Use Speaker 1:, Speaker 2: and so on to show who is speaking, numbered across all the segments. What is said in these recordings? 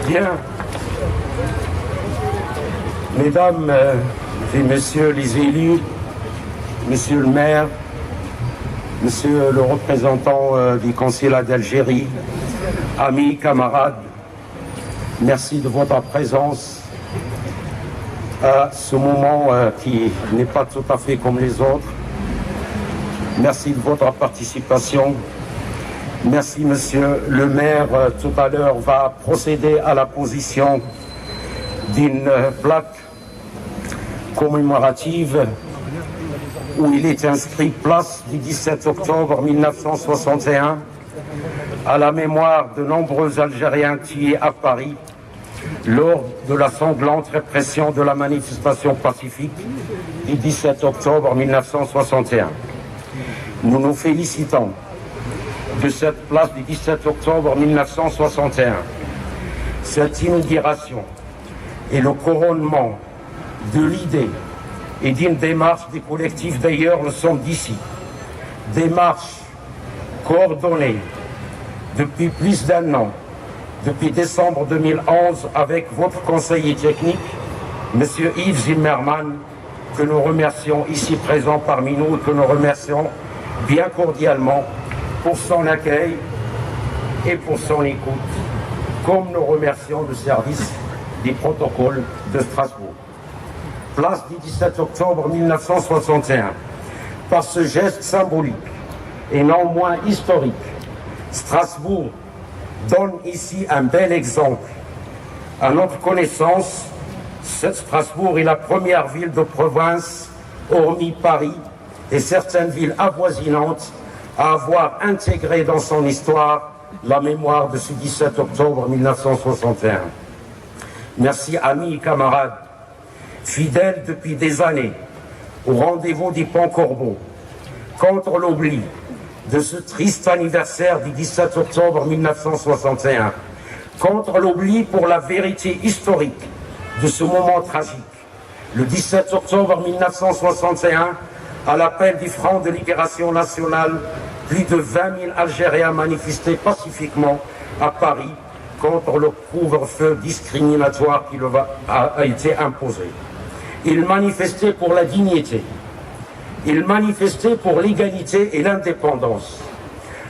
Speaker 1: Bien. Mesdames et messieurs les élus, monsieur le maire, monsieur le représentant du consulat d'Algérie, amis, camarades, merci de votre présence à ce moment qui n'est pas tout à fait comme les autres. Merci de votre participation. Merci, monsieur le maire. Tout à l'heure, va procéder à la position d'une plaque commémorative où il est inscrit place du 17 octobre 1961 à la mémoire de nombreux Algériens tués à Paris lors de la sanglante répression de la manifestation pacifique du 17 octobre 1961. Nous nous félicitons de cette place du 17 octobre 1961. Cette inauguration est le couronnement de l'idée et d'une démarche des collectifs d'ailleurs le sont d'ici. Démarche coordonnée depuis plus d'un an, depuis décembre 2011, avec votre conseiller technique, M. Yves Zimmermann, que nous remercions ici présent parmi nous et que nous remercions bien cordialement pour son accueil et pour son écoute, comme nous remercions le service des protocoles de Strasbourg. Place du 17 octobre 1961. Par ce geste symbolique et non moins historique, Strasbourg donne ici un bel exemple. À notre connaissance, Strasbourg est la première ville de province, hormis Paris et certaines villes avoisinantes, à avoir intégré dans son histoire la mémoire de ce 17 octobre 1961. Merci amis et camarades, fidèles depuis des années au rendez-vous du Pont Corbeau, contre l'oubli de ce triste anniversaire du 17 octobre 1961, contre l'oubli pour la vérité historique de ce moment tragique. Le 17 octobre 1961, à l'appel du Front de Libération Nationale, plus de 20 000 Algériens manifestaient pacifiquement à Paris contre le couvre-feu discriminatoire qui leur a été imposé. Ils manifestaient pour la dignité, ils manifestaient pour l'égalité et l'indépendance.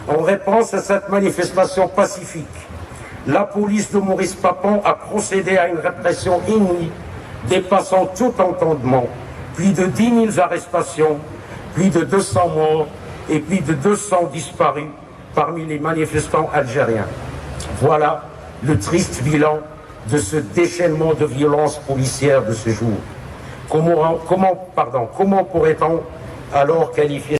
Speaker 1: En réponse à cette manifestation pacifique, la police de Maurice Papon a procédé à une répression inouïe, dépassant tout entendement. Plus de 10 000 arrestations, plus de 200 morts et plus de 200 disparus parmi les manifestants algériens. Voilà le triste bilan de ce déchaînement de violence policière de ce jour. Comment pourrait-on alors qualifier